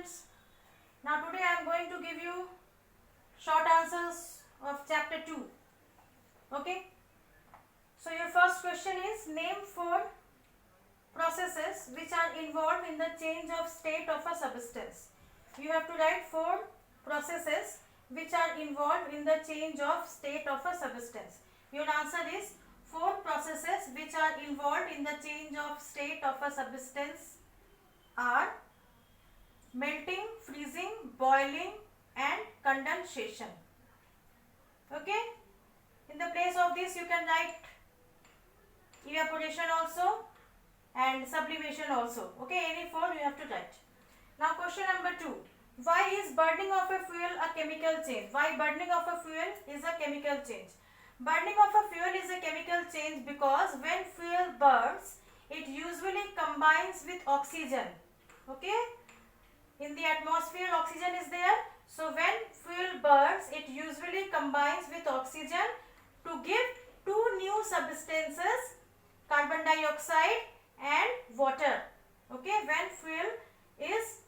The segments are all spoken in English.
students. Now today I am going to give you short answers of chapter 2. Okay. So your first question is, name 4 processes which are involved in the change of state of a substance. You have to write 4 processes which are involved in the change of state of a substance. Your answer is 4 processes which are involved in the change of state of a substance are melting, freezing, boiling and condensation. Okay. In the place of this you can write evaporation also and sublimation also. Okay, any 4 you have to write. Now question number 2. Why is burning of a fuel a chemical change? Why burning of a fuel is a chemical change? Burning of a fuel is a chemical change because when fuel burns, it usually combines with oxygen. Okay, in the atmosphere oxygen is there. So when fuel burns, it usually combines with oxygen to give 2 new substances, carbon dioxide and water. Okay, when fuel is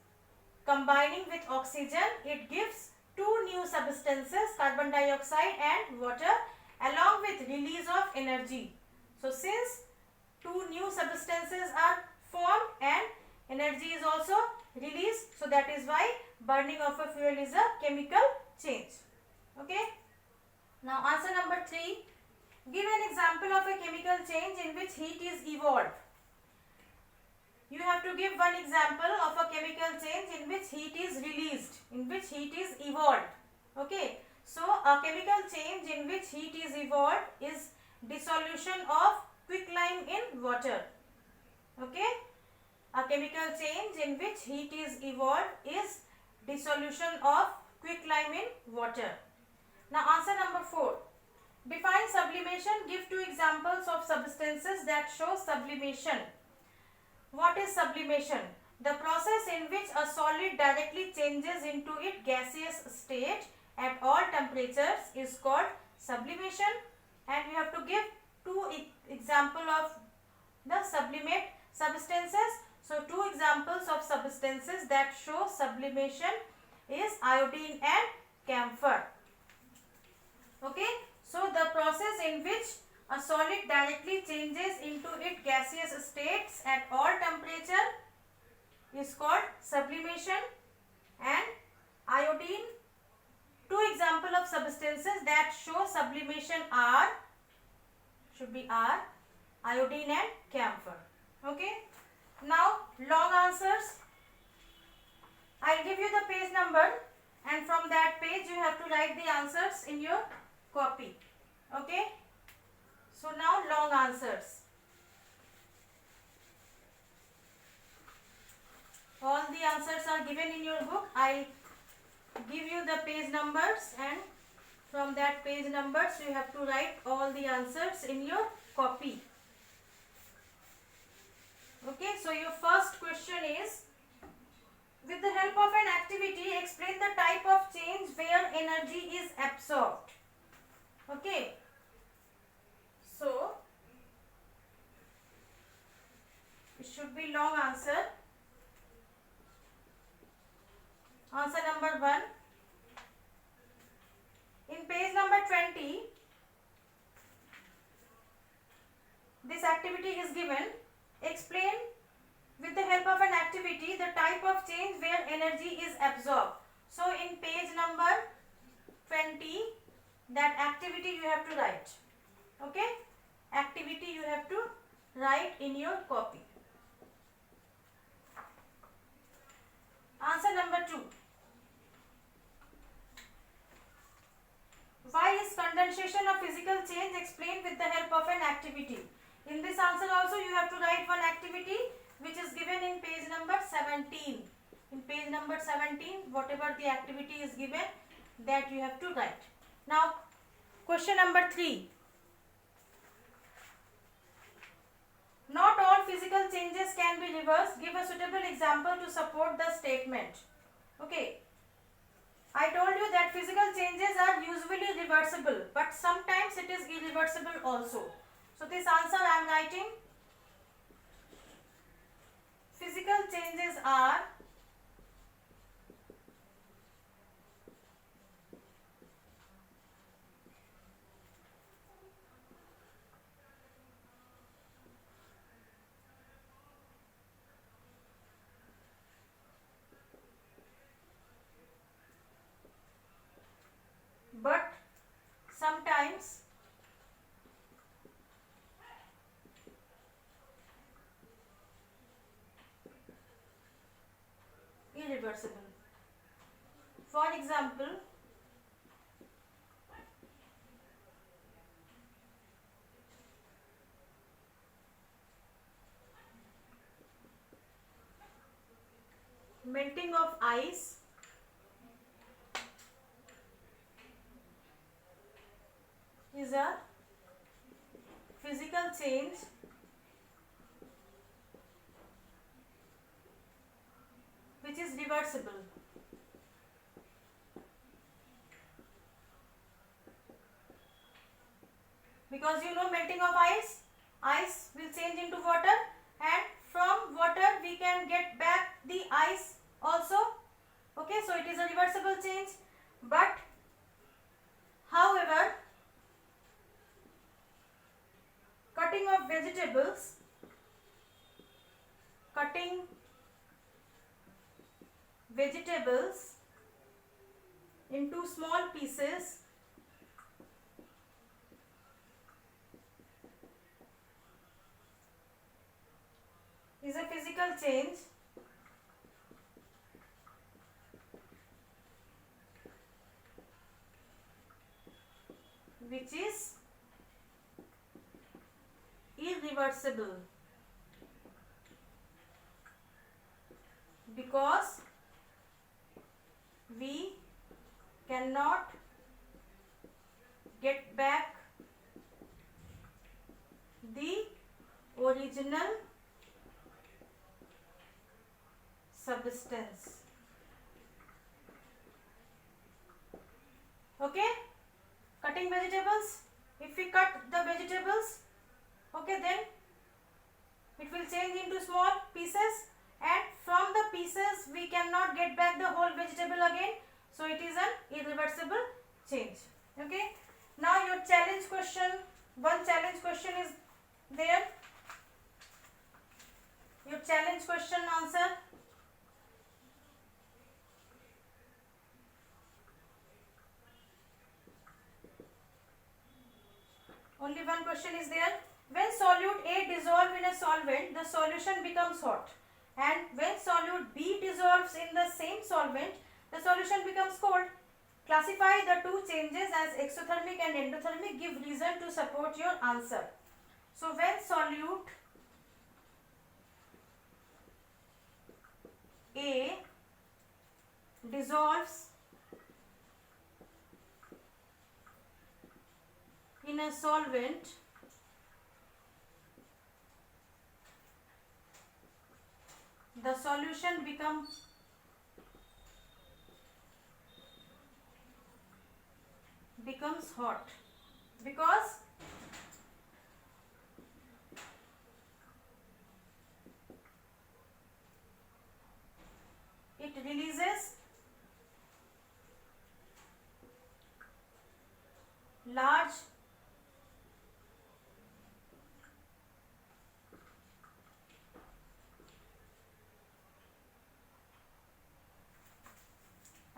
combining with oxygen, it gives 2 new substances, carbon dioxide and water, along with release of energy. So since 2 new substances are formed and energy is also released, so that is why burning of a fuel is a chemical change. Okay. Now answer number 3. Give an example of a chemical change in which heat is evolved. You have to give one example of a chemical change in which heat is released, in which heat is evolved. Okay. So a chemical change in which heat is evolved is dissolution of quicklime in water. Okay. A chemical change in which heat is evolved is dissolution of quicklime in water. Now answer number 4. Define sublimation. Give 2 examples of substances that show sublimation. What is sublimation? The process in which a solid directly changes into its gaseous state at all temperatures is called sublimation, and you have to give 2 examples of the sublimate substances. So 2 examples of substances that show sublimation is iodine and camphor. Okay. So the process in which a solid directly changes into its gaseous states at all temperature is called sublimation, and iodine. 2 examples of substances that show sublimation are, should be are, iodine and camphor. Okay. Now long answers. I'll give you the page number, and from that page you have to write the answers in your copy. Okay. So now long answers. All the answers are given in your book. I give you the page numbers, and from that page numbers you have to write all the answers in your copy. Okay, so your first question is, with the help of an activity, explain the type of change where energy is absorbed. Okay. So, it should be long answer. Answer number 1. In page number 20, this activity is given. Explain with the help of an activity the type of change where energy is absorbed. So in page number 20, that activity you have to write. Okay. Activity you have to write in your copy. Answer number 2. Why is condensation a physical change? Explain with the help of an activity. In this answer also you have to write one activity which is given in page number 17. In page number 17, whatever the activity is given, that you have to write. Now question number 3. Not all physical changes can be reversed. Give a suitable example to support the statement. Okay. I told you that physical changes are usually reversible, but sometimes it is irreversible also. So this answer I am writing. Physical changes are irreversible. For example, melting of ice is a physical change which is reversible. Because you know, melting of ice will change into water, and from water we can get back the ice also. Okay, so it is a reversible change. But however, cutting of vegetables, into small pieces is a physical change which is irreversible, because we cannot get back the original substance. Okay, cutting vegetables, if we cut the vegetables, okay, then it will change into small pieces, and from the pieces we cannot get back the whole vegetable again, so it is an irreversible change. Okay, now your challenge question, one challenge question is there. Your challenge question answer. Only one question is there. When solute A dissolves in a solvent, the solution becomes hot, and when solute B dissolves in the same solvent, the solution becomes cold. Classify the two changes as exothermic and endothermic. Give reason to support your answer. So when solute A dissolves in a solvent, the solution becomes hot, because it releases large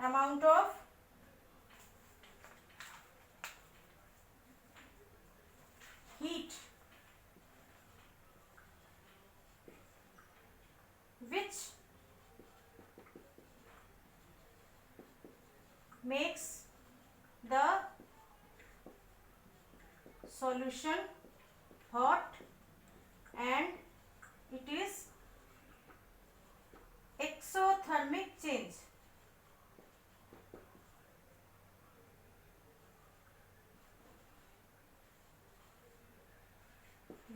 amount of heat, which makes the solution hot, and it is exothermic change.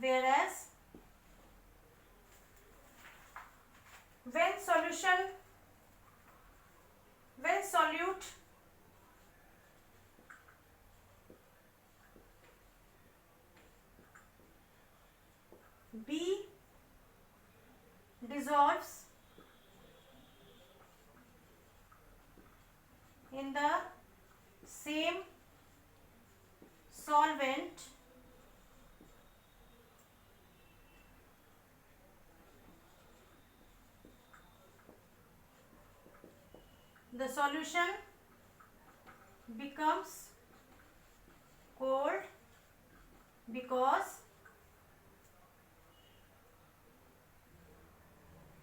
Whereas when solute B dissolves in the same solvent, the solution becomes cold, because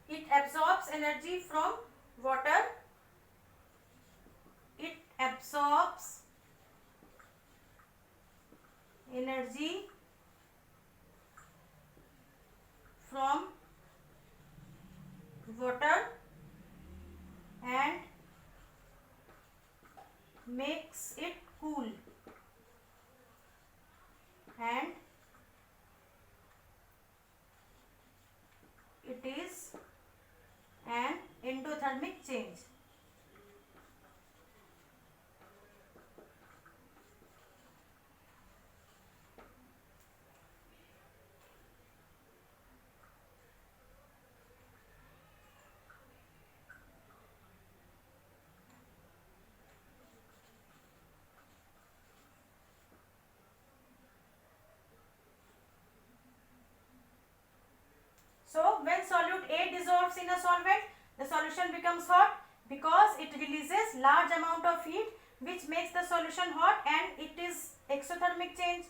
it absorbs energy from water, it absorbs energy from water and makes it cool, and it is an endothermic change. So when solute A dissolves in a solvent, the solution becomes hot because it releases large amount of heat which makes the solution hot, and it is exothermic change.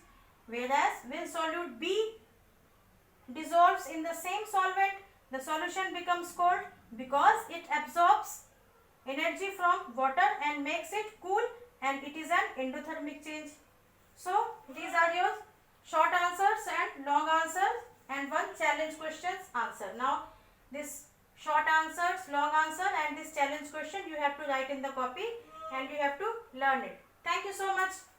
Whereas when solute B dissolves in the same solvent, the solution becomes cold because it absorbs energy from water and makes it cool, and it is an endothermic change. So these are your short answers and long answers and one challenge questions answer. Now this short answers, long answer and this challenge question you have to write in the copy and you have to learn it. Thank you so much.